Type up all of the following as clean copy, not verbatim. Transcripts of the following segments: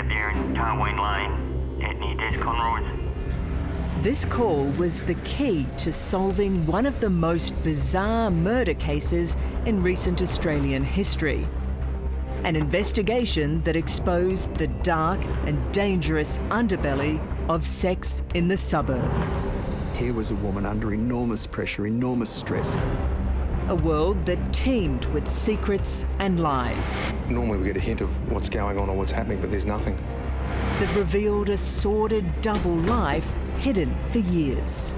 out there in Tarween Lane at near Descon Roads. This call was the key to solving one of the most bizarre murder cases in recent Australian history. An investigation that exposed the dark and dangerous underbelly of sex in the suburbs. Here was a woman under enormous pressure, enormous stress. A world that teemed with secrets and lies. Normally we get a hint of what's going on or what's happening, but there's nothing. That revealed a sordid double life hidden for years.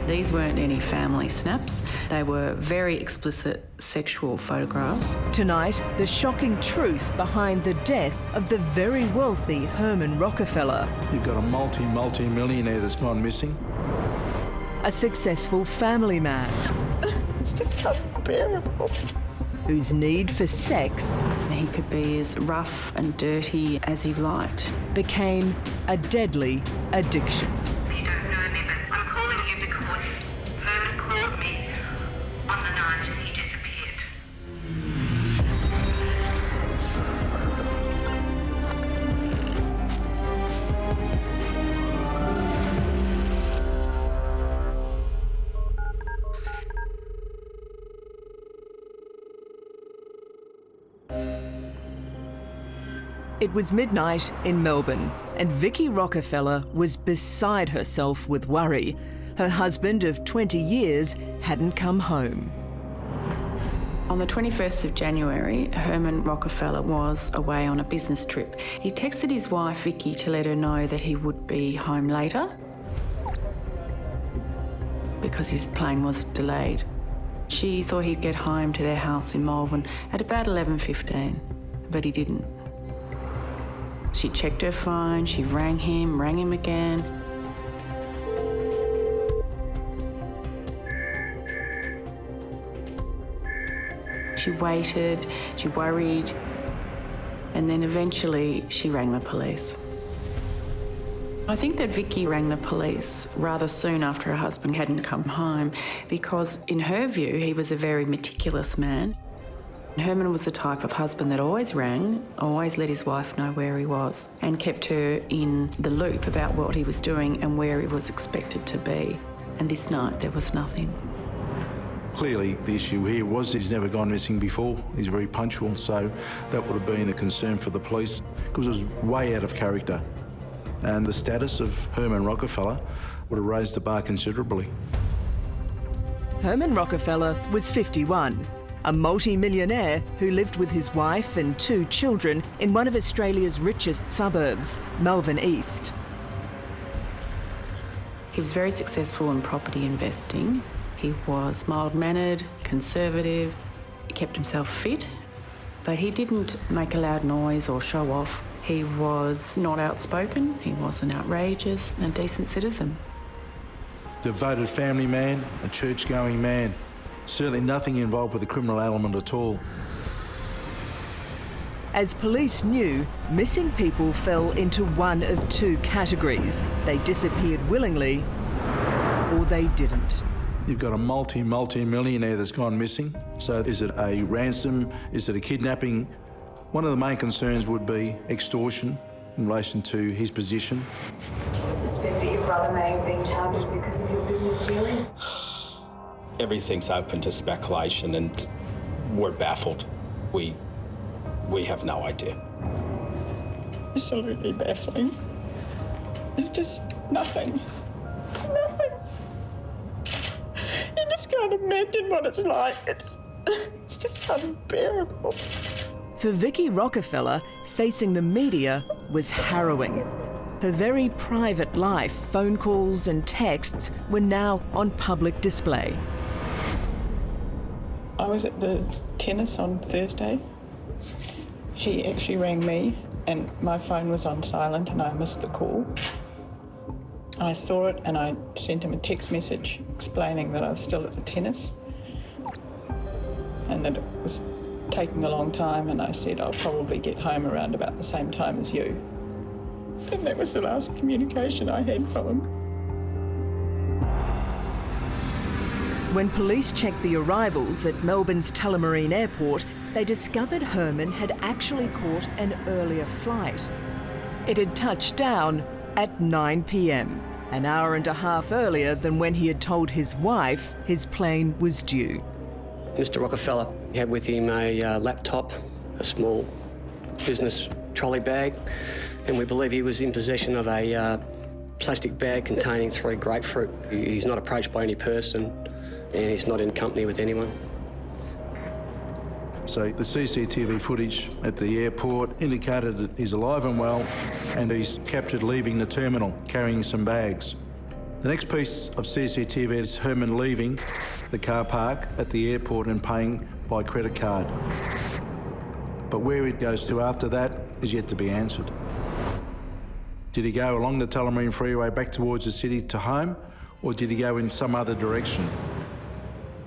These weren't any family snaps. They were very explicit sexual photographs. Tonight, the shocking truth behind the death of the very wealthy Herman Rockefeller. You've got a multi-millionaire that's gone missing. A successful family man. It's just unbearable. Whose need for sex... He could be as rough and dirty as he liked. ...became a deadly addiction. You don't know me, but I'm calling you because Herman called me on the night he disappeared. It was midnight in Melbourne, and Vicky Rockefeller was beside herself with worry. Her husband of 20 years hadn't come home. On the 21st of January, Herman Rockefeller was away on a business trip. He texted his wife Vicky to let her know that he would be home later because his plane was delayed. She thought he'd get home to their house in Malvern at about 11:15, but he didn't. She checked her phone, she rang him again. She waited, she worried, and then eventually she rang the police. I think that Vicky rang the police rather soon after her husband hadn't come home because, in her view, he was a very meticulous man. Herman was the type of husband that always rang, always let his wife know where he was, and kept her in the loop about what he was doing and where he was expected to be. And this night there was nothing. Clearly the issue here was that he's never gone missing before. He's very punctual, so that would have been a concern for the police because it was way out of character. And the status of Herman Rockefeller would have raised the bar considerably. Herman Rockefeller was 51. A multi-millionaire who lived with his wife and 2 children in one of Australia's richest suburbs, Melbourne East. He was very successful in property investing. He was mild-mannered, conservative. He kept himself fit, but he didn't make a loud noise or show off. He was not outspoken. He was an outrageous and decent citizen. Devoted family man, a church-going man. Certainly nothing involved with the criminal element at all. As police knew, missing people fell into one of 2 categories. They disappeared willingly, or they didn't. You've got a multi-millionaire that's gone missing. So is it a ransom? Is it a kidnapping? One of the main concerns would be extortion in relation to his position. Do you suspect that your brother may have been targeted because of your business dealings? Everything's open to speculation and we're baffled. We have no idea. Absolutely baffling. It's just nothing. It's nothing. You just can't imagine what it's like. It's just unbearable. For Vicky Rockefeller, facing the media was harrowing. Her very private life, phone calls and texts were now on public display. I was at the tennis on Thursday. He actually rang me and my phone was on silent and I missed the call. I saw it and I sent him a text message explaining that I was still at the tennis and that it was taking a long time, and I said I'll probably get home around about the same time as you. And that was the last communication I had from him. When police checked the arrivals at Melbourne's Tullamarine Airport, they discovered Herman had actually caught an earlier flight. It had touched down at 9 p.m, an hour and a half earlier than when he had told his wife his plane was due. Mr. Rockefeller had with him a laptop, a small business trolley bag, and we believe he was in possession of a plastic bag containing 3 grapefruit. He's not approached by any person, and he's not in company with anyone. So the CCTV footage at the airport indicated that he's alive and well, and he's captured leaving the terminal carrying some bags. The next piece of CCTV is Herman leaving the car park at the airport and paying by credit card. But where it goes to after that is yet to be answered. Did he go along the Tullamarine Freeway back towards the city to home, or did he go in some other direction?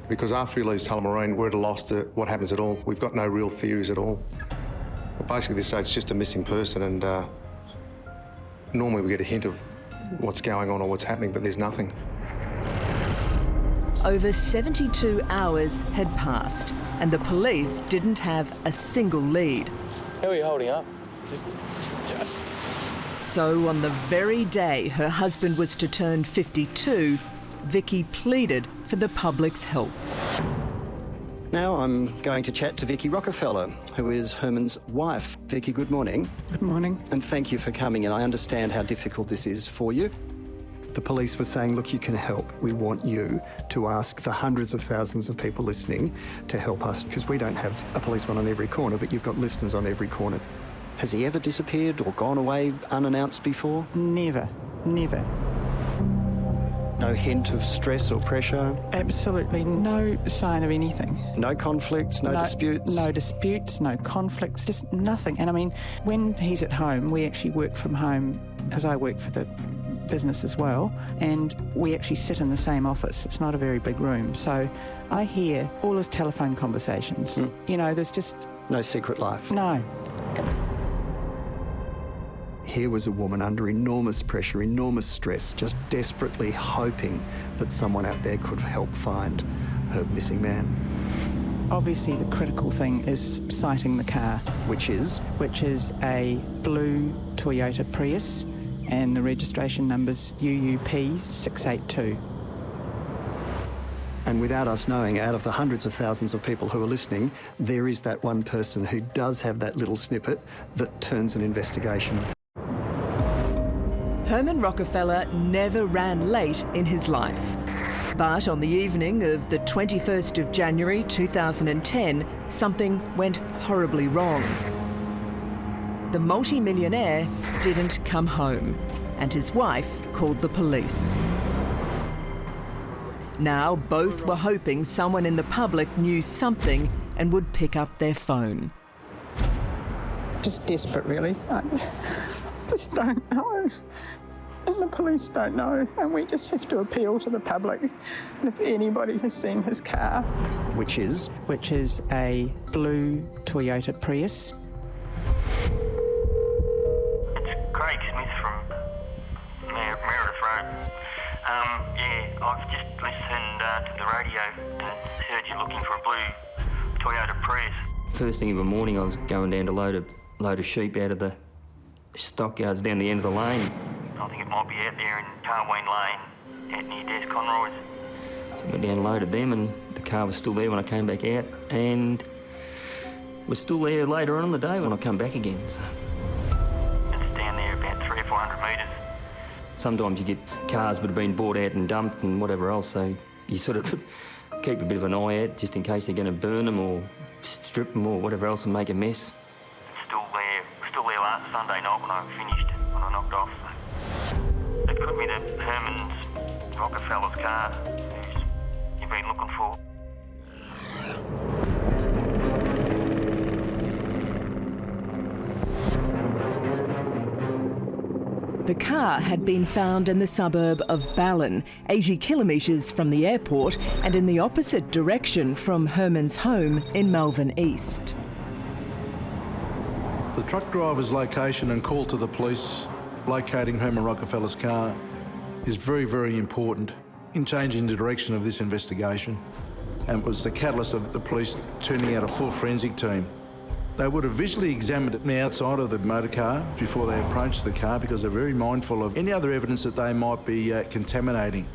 Because after he leaves Tullamarine, we're at a loss to what happens at all. We've got no real theories at all. But basically, this stage, it's just a missing person, and normally we get a hint of what's going on or what's happening, but there's nothing. Over 72 hours had passed, and the police didn't have a single lead. How are you holding up? Just. So on the very day her husband was to turn 52, Vicky pleaded for the public's help. Now I'm going to chat to Vicky Rockefeller, who is Herman's wife. Vicky, good morning. Good morning. And thank you for coming in. I understand how difficult this is for you. The police were saying, look, you can help. We want you to ask the hundreds of thousands of people listening to help us, because we don't have a policeman on every corner, but you've got listeners on every corner. Has he ever disappeared or gone away unannounced before? Never, never. No hint of stress or pressure? Absolutely no sign of anything. No conflicts, no disputes? No disputes, no conflicts, just nothing. And I mean, when he's at home, we actually work from home, because I work for the business as well, and we actually sit in the same office. It's not a very big room. So I hear all his telephone conversations. You know, there's just... No secret life? No. Here was a woman under enormous pressure, enormous stress, just desperately hoping that someone out there could help find her missing man. Obviously, the critical thing is sighting the car. Which is? Which is a blue Toyota Prius, and the registration number's UUP 682. And without us knowing, out of the hundreds of thousands of people who are listening, there is that one person who does have that little snippet that turns an investigation. Herman Rockefeller never ran late in his life. But on the evening of the 21st of January 2010, something went horribly wrong. The multi-millionaire didn't come home, and his wife called the police. Now both were hoping someone in the public knew something and would pick up their phone. Just desperate, really. I just don't know. And the police don't know, and we just have to appeal to the public. And if anybody has seen his car... Which is? Which is a blue Toyota Prius. It's Craig Smith from Meredith Road. Yeah, I've just listened to the radio and heard you're looking for a blue Toyota Prius. First thing in the morning, I was going down to load a sheep out of the stockyards down the end of the lane. I think it might be out there in Carween Lane, out near Des Conroy's. So I went down and loaded them, and the car was still there when I came back out, and was still there later on in the day when I come back again. So. It's down there about 300 or 400 metres. Sometimes you get cars that have been bought out and dumped and whatever else, so you sort of keep a bit of an eye out just in case they're going to burn them or strip them or whatever else and make a mess. It's still there last Sunday night when I knocked off. So it could be the Herman's Rockefeller's car who's you've been looking for. The car had been found in the suburb of Ballin, 80 kilometres from the airport and in the opposite direction from Herman's home in Melbourne East. The truck driver's location and call to the police locating Herman Rockefeller's car is very, very important in changing the direction of this investigation, and was the catalyst of the police turning out a full forensic team They would have visually examined the outside of the motor car before they approached the car because they're very mindful of any other evidence that they might be contaminating.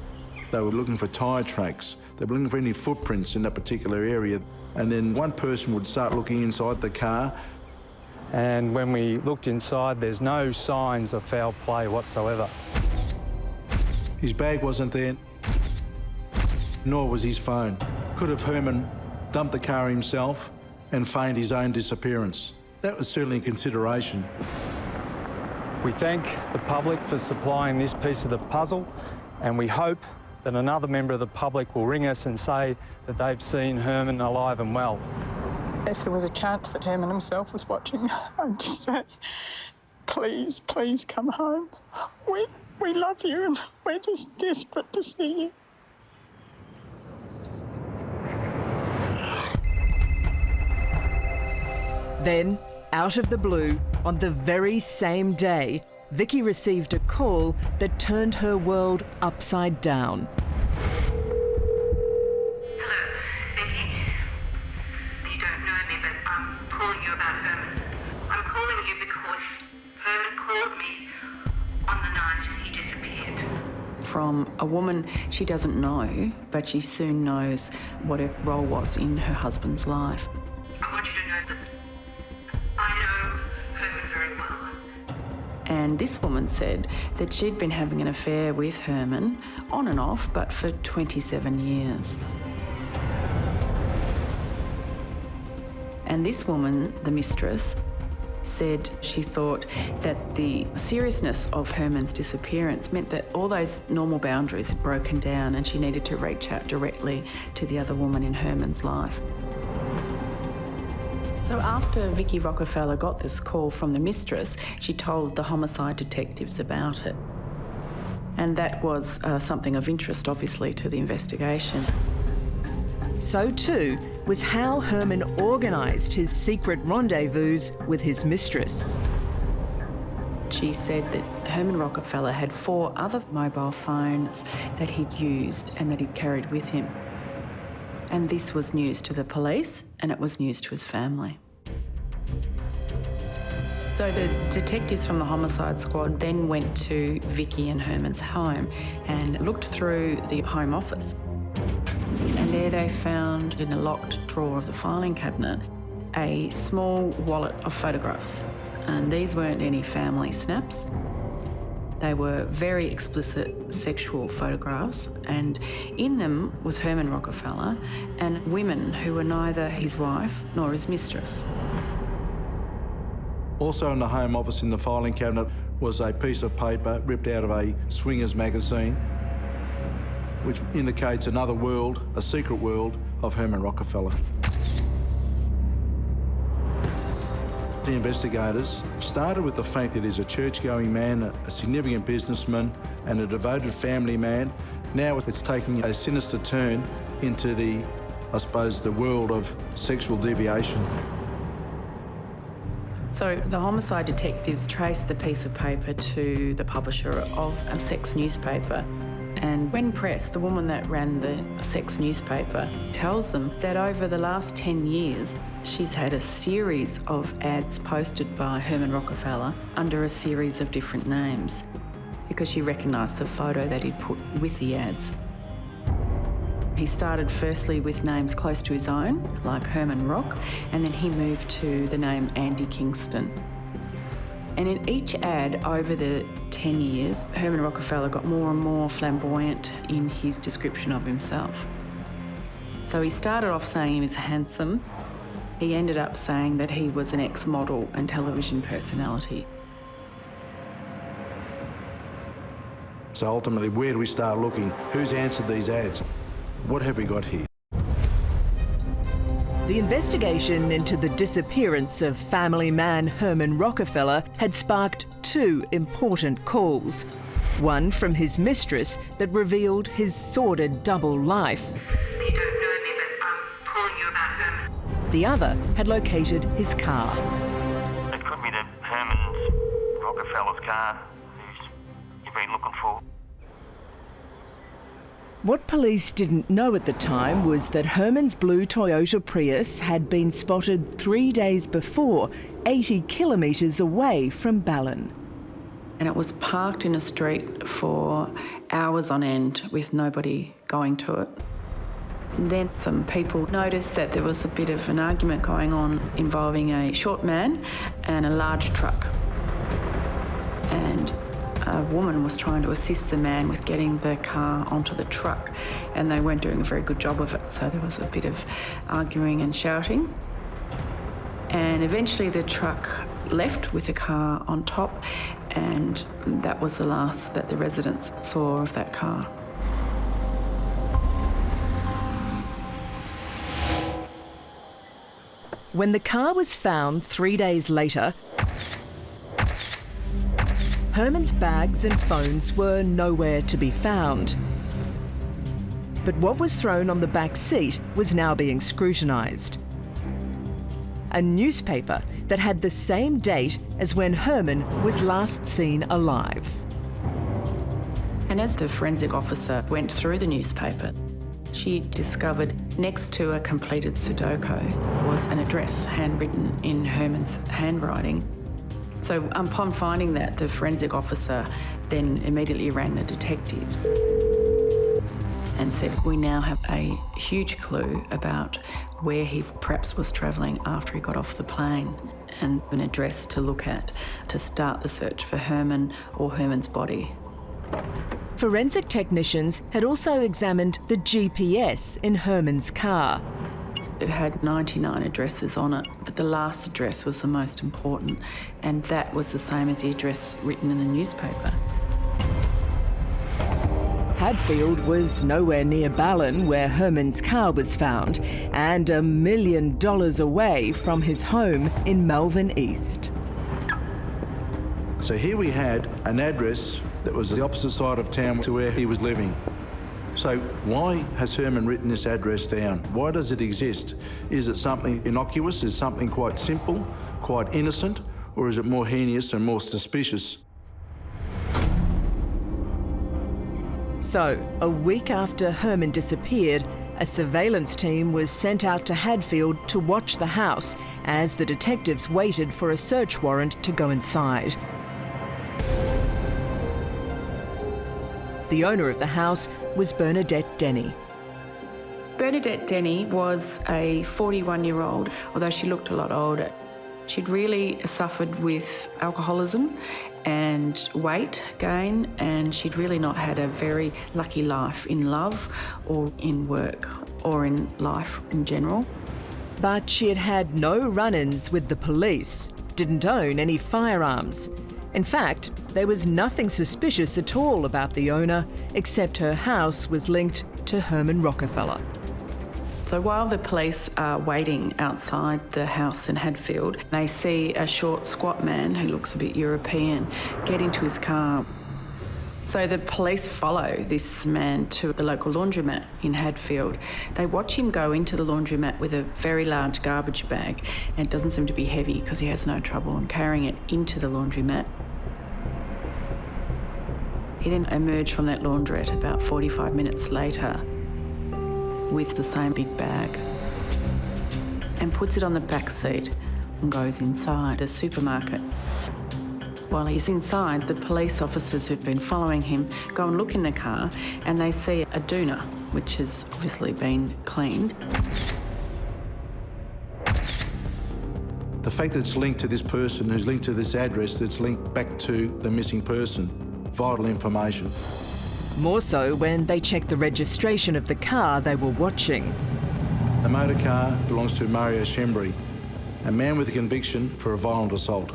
They were looking for tyre tracks. They were looking for any footprints in that particular area. And then one person would start looking inside the car. And when we looked inside, there's no signs of foul play whatsoever. His bag wasn't there, nor was his phone. Could have Herman dumped the car himself and feigned his own disappearance? That was certainly a consideration. We thank the public for supplying this piece of the puzzle, and we hope that another member of the public will ring us and say that they've seen Herman alive and well. If there was a chance that Herman himself was watching, I'd just say, please, please come home. We love you and we're just desperate to see you. Then, out of the blue, on the very same day, Vicky received a call that turned her world upside down. Hello, Vicky. You don't know me, but I'm calling you about Herman. I'm calling you because Herman called me on the night he disappeared. From a woman she doesn't know, but she soon knows what her role was in her husband's life. I want you to know that I know Herman very well. And this woman said that she'd been having an affair with Herman, on and off, but for 27 years. And this woman, the mistress, said she thought that the seriousness of Herman's disappearance meant that all those normal boundaries had broken down and she needed to reach out directly to the other woman in Herman's life. So after Vicky Rockefeller got this call from the mistress, she told the homicide detectives about it. And that was something of interest, obviously, to the investigation. So too was how Herman organised his secret rendezvous with his mistress. She said that Herman Rockefeller had 4 other mobile phones that he'd used and that he'd carried with him. And this was news to the police, and it was news to his family. So the detectives from the homicide squad then went to Vicky and Herman's home and looked through the home office. And there they found, in a locked drawer of the filing cabinet, a small wallet of photographs. And these weren't any family snaps. They were very explicit sexual photographs, and in them was Herman Rockefeller and women who were neither his wife nor his mistress. Also in the home office in the filing cabinet was a piece of paper ripped out of a swingers magazine, which indicates another world, a secret world of Herman Rockefeller. The investigators started with the fact that he's a church-going man, a significant businessman and a devoted family man. Now it's taking a sinister turn into I suppose, the world of sexual deviation. So the homicide detectives traced the piece of paper to the publisher of a sex newspaper. And when pressed, the woman that ran the sex newspaper tells them that over the last 10 years, she's had a series of ads posted by Herman Rockefeller under a series of different names because she recognised the photo that he'd put with the ads. He started firstly with names close to his own, like Herman Rock, and then he moved to the name Andy Kingston. And in each ad over the 10 years, Herman Rockefeller got more and more flamboyant in his description of himself. So he started off saying he was handsome. He ended up saying that he was an ex-model and television personality. So ultimately, where do we start looking? Who's answered these ads? What have we got here? The investigation into the disappearance of family man Herman Rockefeller had sparked 2 important calls. One from his mistress that revealed his sordid double life. You don't know me, but I'm calling you about Herman. The other had located his car. It could be the Herman's Rockefeller's car who's you've been looking for. What police didn't know at the time was that Herman's blue Toyota Prius had been spotted 3 days before, 80 kilometres away from Ballin. And it was parked in a street for hours on end with nobody going to it. And then some people noticed that there was a bit of an argument going on involving a short man and a large truck. And a woman was trying to assist the man with getting the car onto the truck, and they weren't doing a very good job of it, so there was a bit of arguing and shouting. And eventually the truck left with the car on top, and that was the last that the residents saw of that car. When the car was found 3 days later, Herman's bags and phones were nowhere to be found. But what was thrown on the back seat was now being scrutinised. A newspaper that had the same date as when Herman was last seen alive. And as the forensic officer went through the newspaper, she discovered next to a completed Sudoku was an address handwritten in Herman's handwriting. So upon finding that, the forensic officer then immediately rang the detectives and said, we now have a huge clue about where he perhaps was travelling after he got off the plane, and an address to look at to start the search for Herman or Herman's body. Forensic technicians had also examined the GPS in Herman's car. It had 99 addresses on it, but the last address was the most important, and that was the same as the address written in the newspaper. Hadfield was nowhere near Ballin, where Herman's car was found, and $1 million away from his home in Melbourne East. So here we had an address that was the opposite side of town to where he was living. So why has Herman written this address down? Why does it exist? Is it something innocuous? Is it something quite simple, quite innocent? Or is it more heinous and more suspicious? So, a week after Herman disappeared, a surveillance team was sent out to Hadfield to watch the house as the detectives waited for a search warrant to go inside. The owner of the house was Bernadette Denny. Bernadette Denny was a 41-year-old, although she looked a lot older. She'd really suffered with alcoholism and weight gain, and she'd really not had a very lucky life in love or in work or in life in general. But she had had no run-ins with the police, didn't own any firearms. In fact, there was nothing suspicious at all about the owner, except her house was linked to Herman Rockefeller. So while the police are waiting outside the house in Hadfield, they see a short, squat man who looks a bit European get into his car. So the police follow this man to the local laundromat in Hadfield. They watch him go into the laundromat with a very large garbage bag, and it doesn't seem to be heavy because he has no trouble in carrying it into the laundromat. He then emerged from that laundrette about 45 minutes later with the same big bag and puts it on the back seat and goes inside a supermarket. While he's inside, the police officers who've been following him go and look in the car, and they see a doona, which has obviously been cleaned. The fact that it's linked to this person, who's linked to this address, that's linked back to the missing person, vital information. More so when they checked the registration of the car they were watching. The motor car belongs to Mario Shembri, a man with a conviction for a violent assault.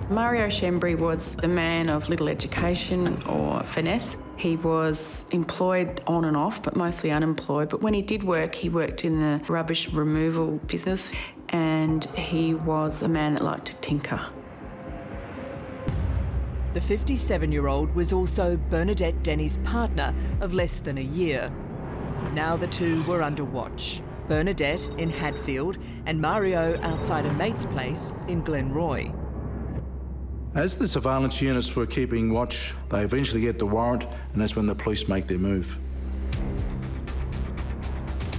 Mario Shembri was a man of little education or finesse. He was employed on and off, but mostly unemployed. But when he did work, he worked in the rubbish removal business, and he was a man that liked to tinker. The 57-year-old was also Bernadette Denny's partner of less than a year. Now the two were under watch. Bernadette in Hadfield and Mario outside a mate's place in Glenroy. As the surveillance units were keeping watch, they eventually get the warrant, and that's when the police make their move.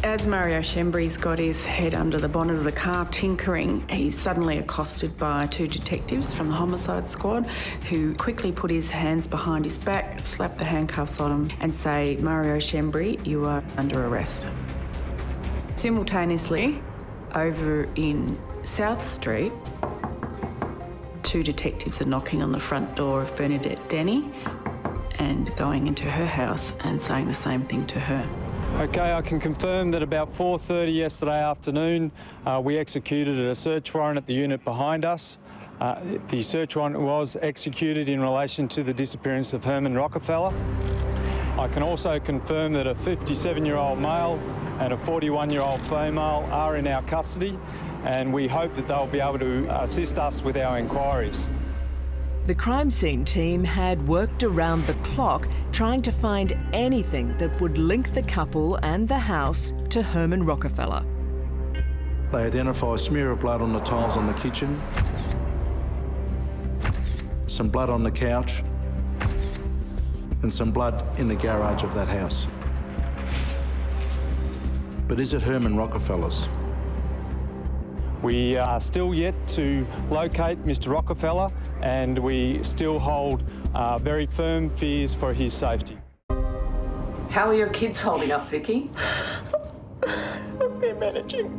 As Mario Schembry's got his head under the bonnet of the car tinkering, he's suddenly accosted by two detectives from the homicide squad who quickly put his hands behind his back, slap the handcuffs on him and say, "Mario Schembry, you are under arrest." Simultaneously, over in South Street, two detectives are knocking on the front door of Bernadette Denny and going into her house and saying the same thing to her. Okay, I can confirm that about 4:30 yesterday afternoon, we executed a search warrant at the unit behind us. The search warrant was executed in relation to the disappearance of Herman Rockefeller. I can also confirm that a 57-year-old male and a 41-year-old female are in our custody, and we hope that they'll be able to assist us with our inquiries. The crime scene team had worked around the clock trying to find anything that would link the couple and the house to Herman Rockefeller. They identify a smear of blood on the tiles on the kitchen, some blood on the couch, and some blood in the garage of that house. But is it Herman Rockefeller's? We are still yet to locate Mr. Rockefeller, and we still hold very firm fears for his safety. How are your kids holding up, Vicky? They're managing.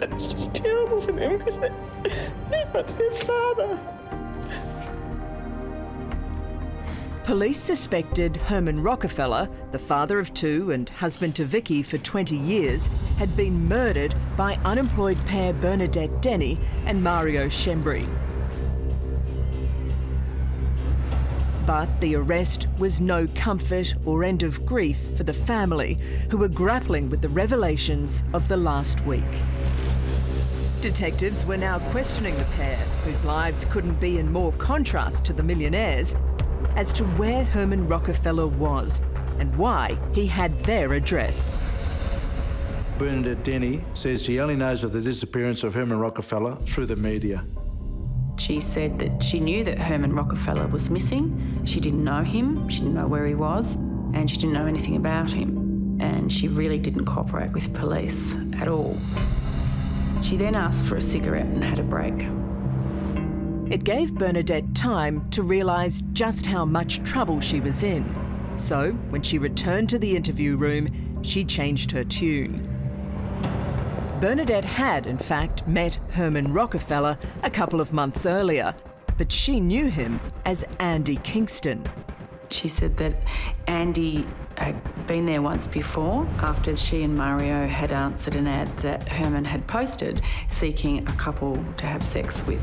It's just terrible for them because they lost their father. Police suspected Herman Rockefeller, the father of two and husband to Vicky for 20 years, had been murdered by unemployed pair Bernadette Denny and Mario Schembry. But the arrest was no comfort or end of grief for the family, who were grappling with the revelations of the last week. Detectives were now questioning the pair, whose lives couldn't be in more contrast to the Millionaire's, as to where Herman Rockefeller was and why he had their address. Bernadette Denny says she only knows of the disappearance of Herman Rockefeller through the media. She said that she knew that Herman Rockefeller was missing. She didn't know him, she didn't know where he was, and she didn't know anything about him. And she really didn't cooperate with police at all. She then asked for a cigarette and had a break. It gave Bernadette time to realise just how much trouble she was in. So, when she returned to the interview room, she changed her tune. Bernadette had, in fact, met Herman Rockefeller a couple of months earlier, but she knew him as Andy Kingston. She said that Andy had been there once before after she and Mario had answered an ad that Herman had posted seeking a couple to have sex with.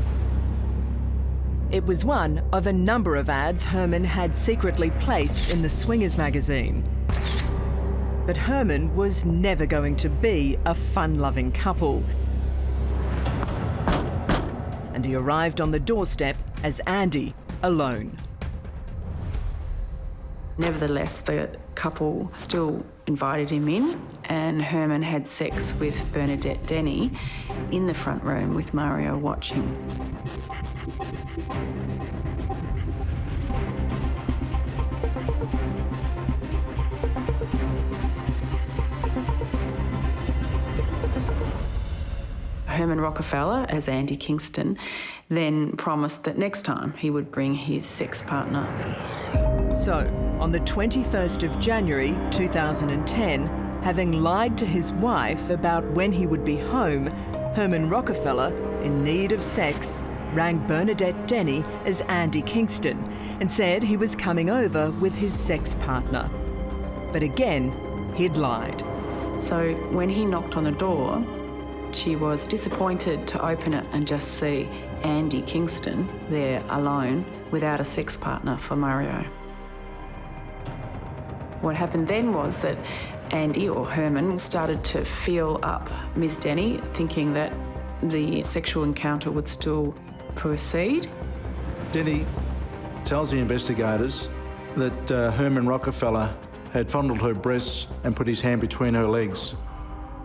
It was one of a number of ads Herman had secretly placed in the Swingers magazine. But Herman was never going to be a fun-loving couple. And he arrived on the doorstep as Andy, alone. Nevertheless, the couple still invited him in, and Herman had sex with Bernadette Denny in the front room with Mario watching. Herman Rockefeller, as Andy Kingston, then promised that next time he would bring his sex partner. So, on the 21st of January 2010, having lied to his wife about when he would be home, Herman Rockefeller, in need of sex, rang Bernadette Denny as Andy Kingston and said he was coming over with his sex partner. But again, he'd lied. So when he knocked on the door, she was disappointed to open it and just see Andy Kingston there alone without a sex partner for Mario. What happened then was that Andy, or Herman, started to feel up Ms. Denny, thinking that the sexual encounter would still proceed. Denny tells the investigators that Herman Rockefeller had fondled her breasts and put his hand between her legs.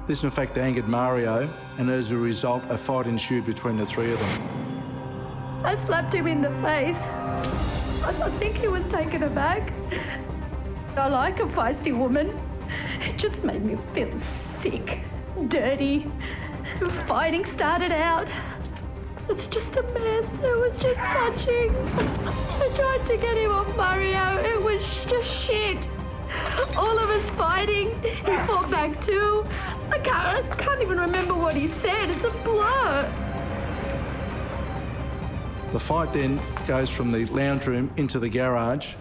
This in fact angered Mario, and as a result a fight ensued between the three of them. I slapped him in the face. I think he was taken aback. I like a feisty woman. It just made me feel sick, dirty. Fighting started out. It's just a mess. It was just touching. I tried to get him off Mario. It was just shit. All of us fighting. He fought back too. I can't even remember what he said. It's a blur. The fight then goes from the lounge room into the garage.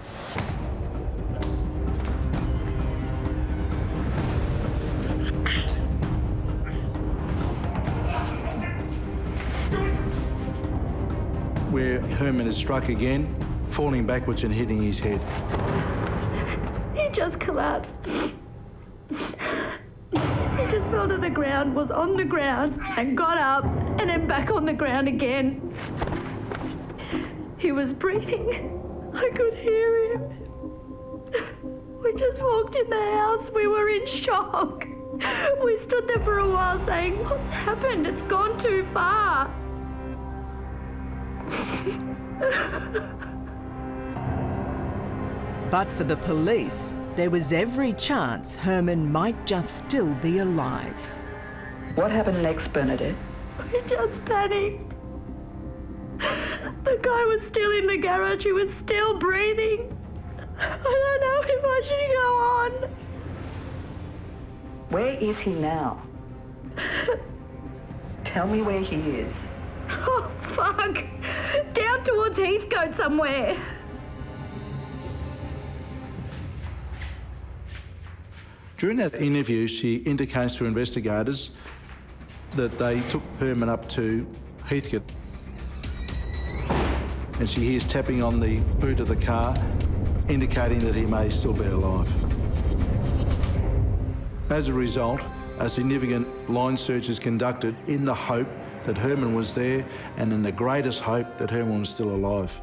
Where Herman is struck again, falling backwards and hitting his head. He just collapsed. He just fell to the ground, was on the ground, and got up, and then back on the ground again. He was breathing. I could hear him. We just walked in the house. We were in shock. We stood there for a while saying, "What's happened? It's gone too far." But for the police, there was every chance Herman might just still be alive. What happened next, Bernadette? We just panicked. The guy was still in the garage. He was still breathing. I don't know if I should go on. Where is he now? Tell me where he is. Oh, fuck. Down towards Heathcote somewhere. During that interview, she indicates to investigators that they took Herman up to Heathcote, and she hears tapping on the boot of the car, indicating that he may still be alive. As a result, a significant line search is conducted in the hope that Herman was there, and in the greatest hope that Herman was still alive.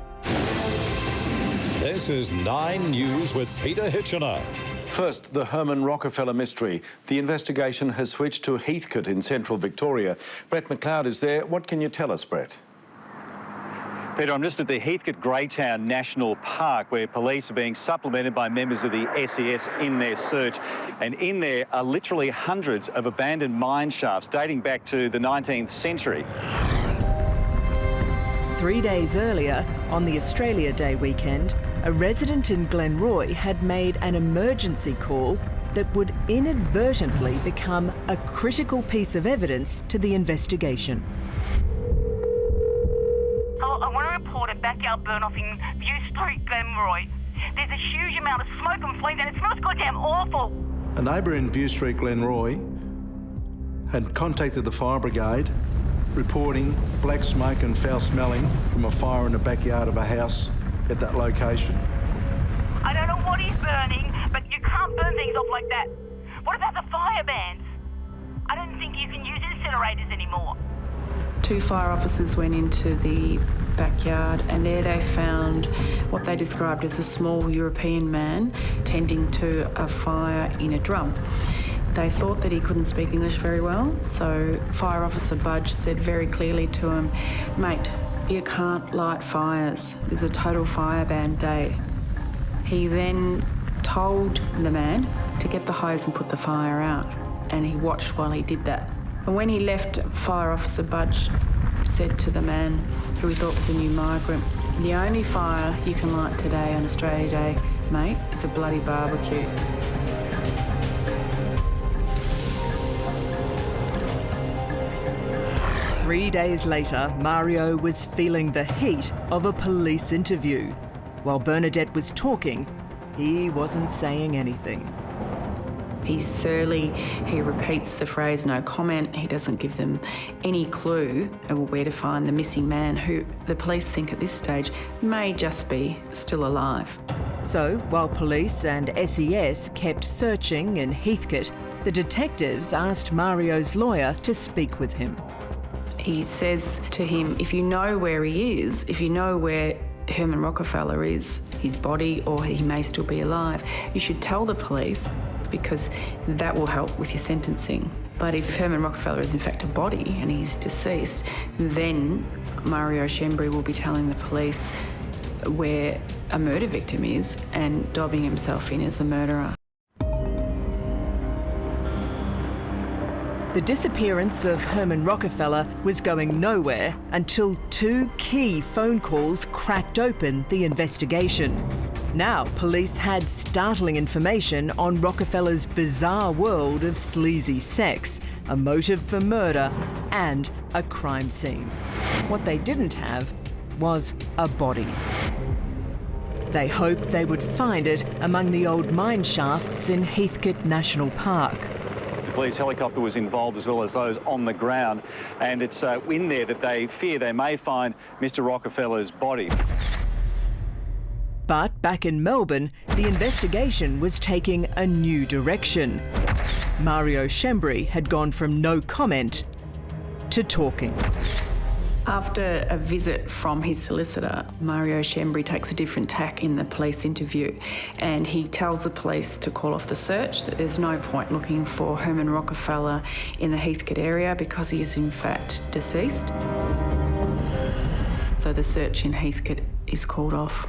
This is 9 News with Peter Hitchener. First, the Herman Rockefeller mystery. The investigation has switched to Heathcote in central Victoria. Brett McLeod is there. What can you tell us, Brett? Peter, I'm just at the Heathcote Greytown National Park, where police are being supplemented by members of the SES in their search. And in there are literally hundreds of abandoned mine shafts dating back to the 19th century. 3 days earlier, on the Australia Day weekend, a resident in Glenroy had made an emergency call that would inadvertently become a critical piece of evidence to the investigation. I want to report a backyard burn-off in View Street, Glenroy. There's a huge amount of smoke and flames and it smells goddamn awful. A neighbour in View Street, Glenroy, had contacted the fire brigade, reporting black smoke and foul smelling from a fire in the backyard of a house at that location. I don't know what is burning, but you can't burn things off like that. What about the fire bans? I don't think you can use incinerators anymore. 2 fire officers went into the backyard, and there they found what they described as a small European man tending to a fire in a drum. They thought that he couldn't speak English very well, so Fire Officer Budge said very clearly to him, "Mate, you can't light fires. There's a total fire ban day." He then told the man to get the hose and put the fire out, and he watched while he did that. And when he left, Fire Officer Budge said to the man, who he thought was a new migrant, "The only fire you can light today on Australia Day, mate, is a bloody barbecue." Three days later, Mario was feeling the heat of a police interview. While Bernadette was talking, he wasn't saying anything. He's surly, he repeats the phrase "no comment," he doesn't give them any clue of where to find the missing man, who the police think at this stage may just be still alive. So, while police and SES kept searching in Heathcote, the detectives asked Mario's lawyer to speak with him. He says to him, if you know where he is, if you know where Herman Rockefeller is, his body, or he may still be alive, you should tell the police, because that will help with your sentencing. But if Herman Rockefeller is in fact a body and he's deceased, then Mario Schembri will be telling the police where a murder victim is and dobbing himself in as a murderer. The disappearance of Herman Rockefeller was going nowhere until 2 key phone calls cracked open the investigation. Now, police had startling information on Rockefeller's bizarre world of sleazy sex, a motive for murder, and a crime scene. What they didn't have was a body. They hoped they would find it among the old mine shafts in Heathcote National Park. The police helicopter was involved, as well as those on the ground, and it's in there that they fear they may find Mr. Rockefeller's body. But back in Melbourne, the investigation was taking a new direction. Mario Schembri had gone from no comment to talking. After a visit from his solicitor, Mario Schembri takes a different tack in the police interview, and he tells the police to call off the search, that there's no point looking for Herman Rockefeller in the Heathcote area because he's in fact deceased. So the search in Heathcote is called off.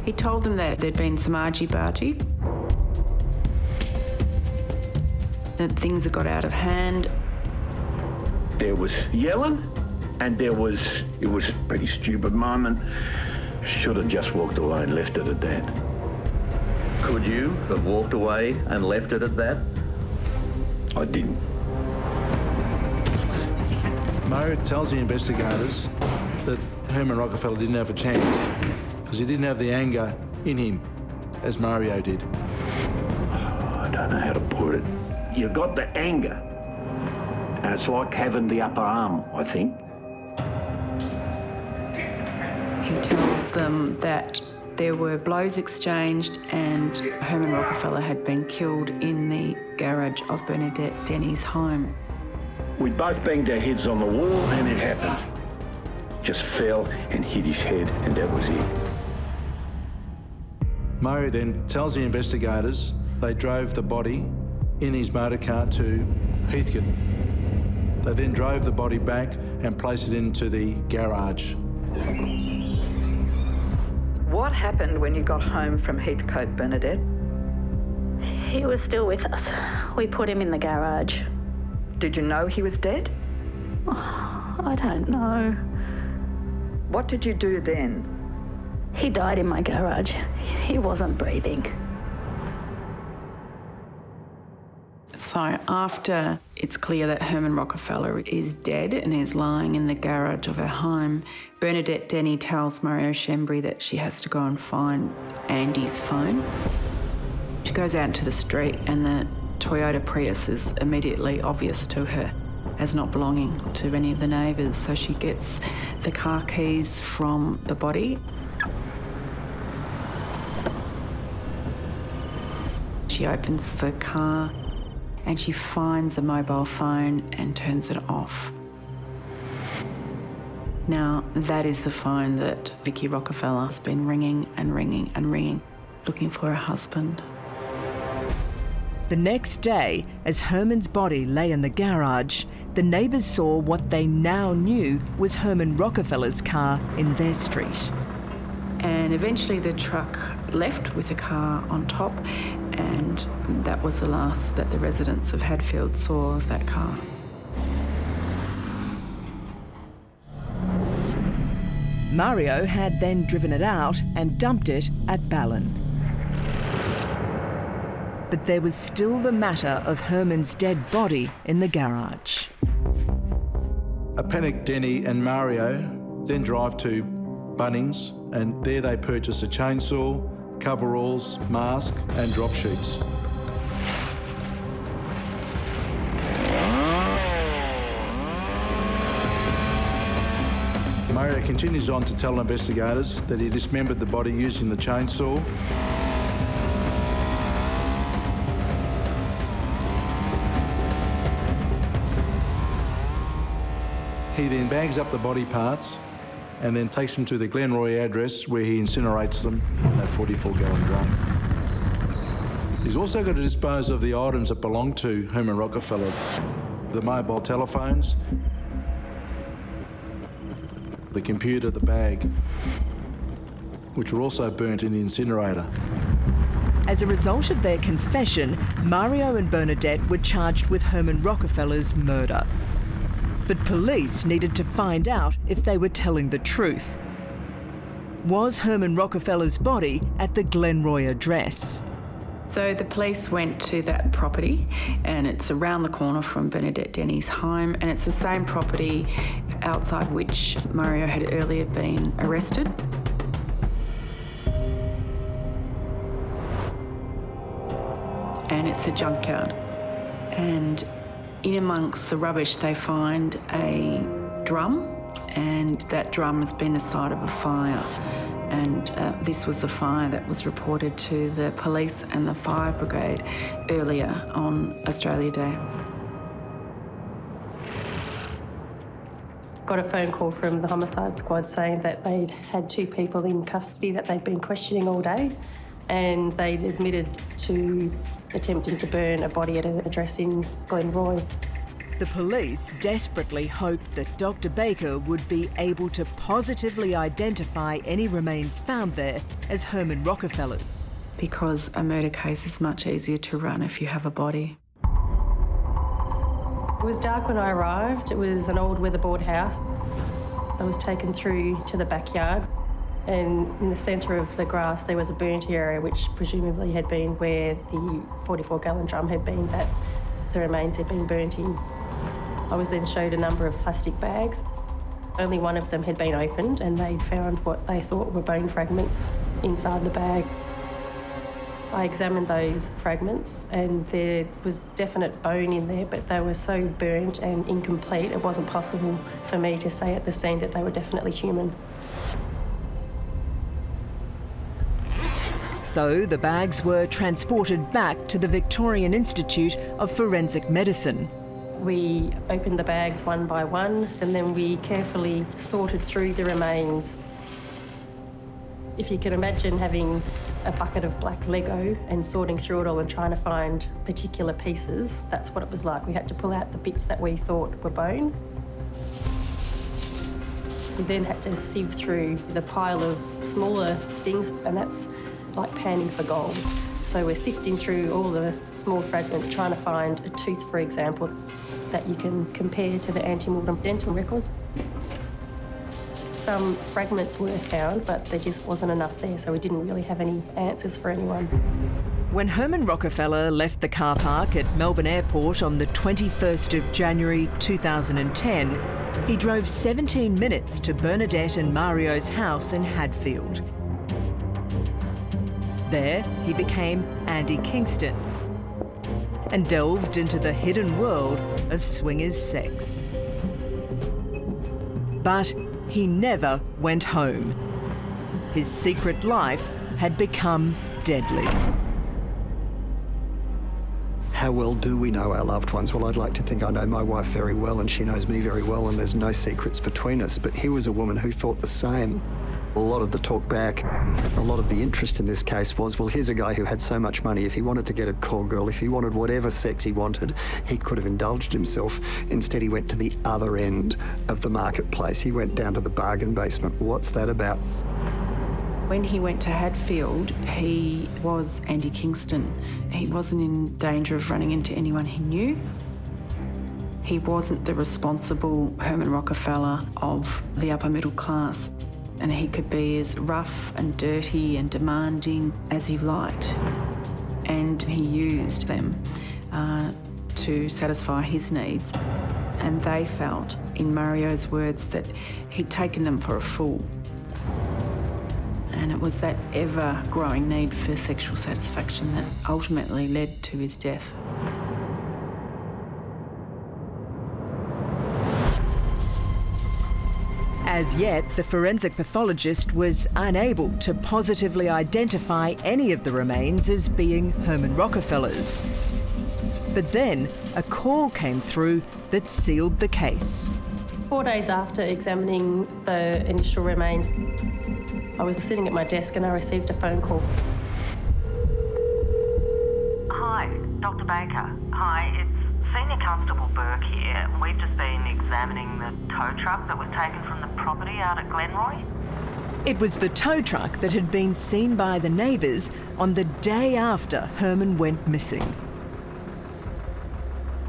He told them that there'd been some argy-bargy, that things had got out of hand. There was yelling, and it was a pretty stupid moment. Should have just walked away and left it at that. Could you have walked away and left it at that? I didn't. Mario tells the investigators that Herman Rockefeller didn't have a chance because he didn't have the anger in him as Mario did. I don't know how to put it. You got the anger. And it's like having the upper arm, I think. He tells them that there were blows exchanged and Herman Rockefeller had been killed in the garage of Bernadette Denny's home. We both banged our heads on the wall and it happened. Just fell and hit his head, and that was it. Mario then tells the investigators they drove the body in his motor car to Heathcote. They then drove the body back and placed it into the garage. What happened when you got home from Heathcote, Bernadette? He was still with us. We put him in the garage. Did you know he was dead? I don't know. What did you do then? He died in my garage. He wasn't breathing. So after it's clear that Herman Rockefeller is dead and is lying in the garage of her home, Bernadette Denny tells Mario Schembri that she has to go and find Andy's phone. She goes out into the street and the Toyota Prius is immediately obvious to her as not belonging to any of the neighbours, so she gets the car keys from the body. She opens the car and she finds a mobile phone and turns it off. Now, that is the phone that Vicky Rockefeller's been ringing and ringing and ringing, looking for her husband. The next day, as Herman's body lay in the garage, the neighbours saw what they now knew was Herman Rockefeller's car in their street. And eventually the truck left with the car on top, and that was the last that the residents of Hadfield saw of that car. Mario had then driven it out and dumped it at Ballon. But there was still the matter of Herman's dead body in the garage. A panicked Denny and Mario then drive to Bunnings, and there they purchase a chainsaw, coveralls, mask and drop sheets. Mario continues on to tell investigators that he dismembered the body using the chainsaw. He then bags up the body parts and then takes them to the Glenroy address where he incinerates them in a 44-gallon drum. He's also got to dispose of the items that belong to Herman Rockefeller. The mobile telephones, the computer, the bag, which were also burnt in the incinerator. As a result of their confession, Mario and Bernadette were charged with Herman Rockefeller's murder. But police needed to find out if they were telling the truth. Was Herman Rockefeller's body at the Glenroy address? So the police went to that property, and it's around the corner from Bernadette Denny's home, and it's the same property outside which Mario had earlier been arrested. And it's a junkyard. And in amongst the rubbish, they find a drum, and that drum has been the site of a fire. And this was the fire that was reported to the police and the fire brigade earlier on Australia Day. Got a phone call from the homicide squad saying that they'd had 2 people in custody that they'd been questioning all day, and they'd admitted to attempting to burn a body at an address in Glenroy. The police desperately hoped that Dr. Baker would be able to positively identify any remains found there as Herman Rockefeller's. Because a murder case is much easier to run if you have a body. It was dark when I arrived. It was an old weatherboard house. I was taken through to the backyard, and in the centre of the grass there was a burnt area which presumably had been where the 44-gallon drum had been that the remains had been burnt in. I was then showed a number of plastic bags. Only one of them had been opened, and they'd found what they thought were bone fragments inside the bag. I examined those fragments, and there was definite bone in there, but they were so burnt and incomplete it wasn't possible for me to say at the scene that they were definitely human. So the bags were transported back to the Victorian Institute of Forensic Medicine. We opened the bags one by one, and then we carefully sorted through the remains. If you can imagine having a bucket of black Lego and sorting through it all and trying to find particular pieces, that's what it was like. We had to pull out the bits that we thought were bone. We then had to sieve through the pile of smaller things, and that's like panning for gold. So we're sifting through all the small fragments, trying to find a tooth, for example, that you can compare to the ante-mortem dental records. Some fragments were found, but there just wasn't enough there, so we didn't really have any answers for anyone. When Herman Rockefeller left the car park at Melbourne Airport on the 21st of January 2010, he drove 17 minutes to Bernadette and Mario's house in Hadfield. There, he became Andy Kingston and delved into the hidden world of swingers sex. But he never went home. His secret life had become deadly. How well do we know our loved ones? Well, I'd like to think I know my wife very well and she knows me very well, and there's no secrets between us. But here was a woman who thought the same. A lot of the talk back, a lot of the interest in this case was, well, here's a guy who had so much money. If he wanted to get a call girl, if he wanted whatever sex he wanted, he could have indulged himself. Instead, he went to the other end of the marketplace. He went down to the bargain basement. What's that about? When he went to Hadfield, he was Andy Kingston. He wasn't in danger of running into anyone he knew. He wasn't the responsible Herman Rockefeller of the upper middle class. And he could be as rough and dirty and demanding as he liked. And he used them to satisfy his needs. And they felt, in Mario's words, that he'd taken them for a fool. And it was that ever-growing need for sexual satisfaction that ultimately led to his death. As yet, the forensic pathologist was unable to positively identify any of the remains as being Herman Rockefeller's. But then a call came through that sealed the case. 4 days after examining the initial remains, I was sitting at my desk and I received a phone call. Dr. Baker, hi, it's Senior Constable Burke here. We've just been examining the tow truck that was taken from the property out at Glenroy. It was the tow truck that had been seen by the neighbours on the day after Herman went missing.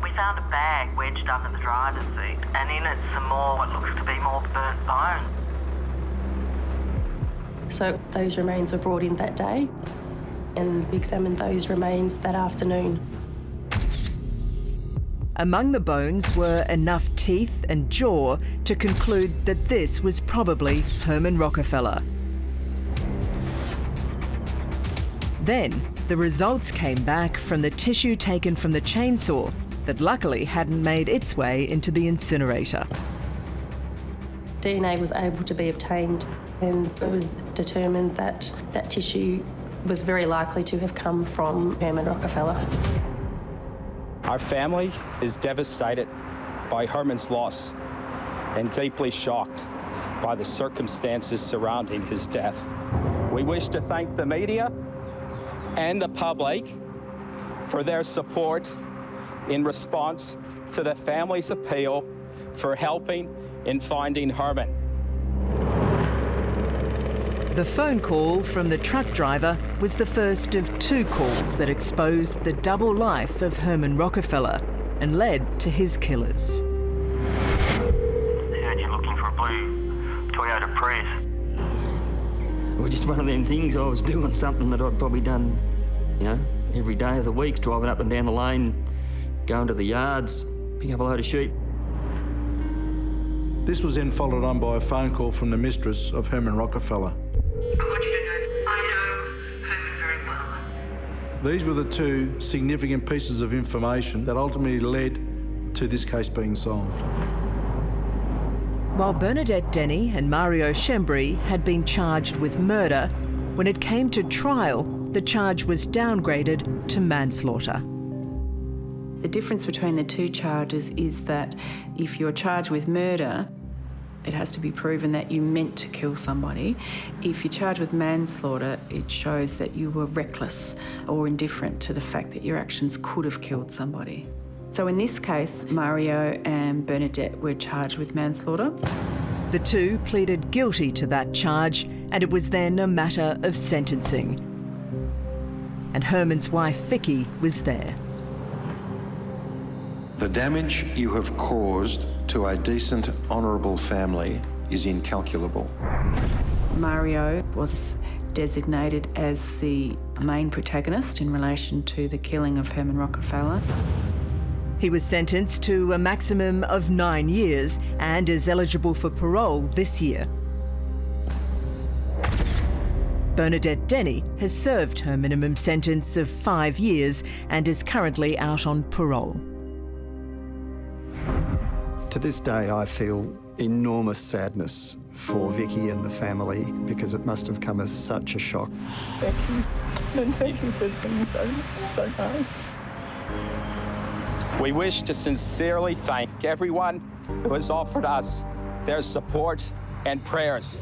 We found a bag wedged under the driver's seat, and in it some more what looks to be more burnt bone. So those remains were brought in that day, and we examined those remains that afternoon. Among the bones were enough teeth and jaw to conclude that this was probably Herman Rockefeller. Then, the results came back from the tissue taken from the chainsaw that luckily hadn't made its way into the incinerator. DNA was able to be obtained, and it was determined that that tissue was very likely to have come from Herman Rockefeller. Our family is devastated by Herman's loss and deeply shocked by the circumstances surrounding his death. We wish to thank the media and the public for their support in response to the family's appeal for helping in finding Herman. The phone call from the truck driver was the first of two calls that exposed the double life of Herman Rockefeller and led to his killers. Heard you're looking for a blue Toyota Prius. Well, just one of them things. I was doing something that I'd probably done, you know, every day of the week, driving up and down the lane, going to the yards, picking up a load of sheep. This was then followed on by a phone call from the mistress of Herman Rockefeller. These were the two significant pieces of information that ultimately led to this case being solved. While Bernadette Denny and Mario Schembri had been charged with murder, when it came to trial, the charge was downgraded to manslaughter. The difference between the two charges is that if you're charged with murder, it has to be proven that you meant to kill somebody. If you're charged with manslaughter, it shows that you were reckless or indifferent to the fact that your actions could have killed somebody. So in this case, Mario and Bernadette were charged with manslaughter. The two pleaded guilty to that charge, and it was then a matter of sentencing. And Herman's wife, Vicky, was there. The damage you have caused to a decent, honourable family is incalculable. Mario was designated as the main protagonist in relation to the killing of Herman Rockefeller. He was sentenced to a maximum of 9 years and is eligible for parole this year. Bernadette Denny has served her minimum sentence of 5 years and is currently out on parole. To this day, I feel enormous sadness for Vicky and the family because it must have come as such a shock. Thank you. And thank you for being so nice. We wish to sincerely thank everyone who has offered us their support and prayers.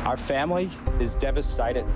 Our family is devastated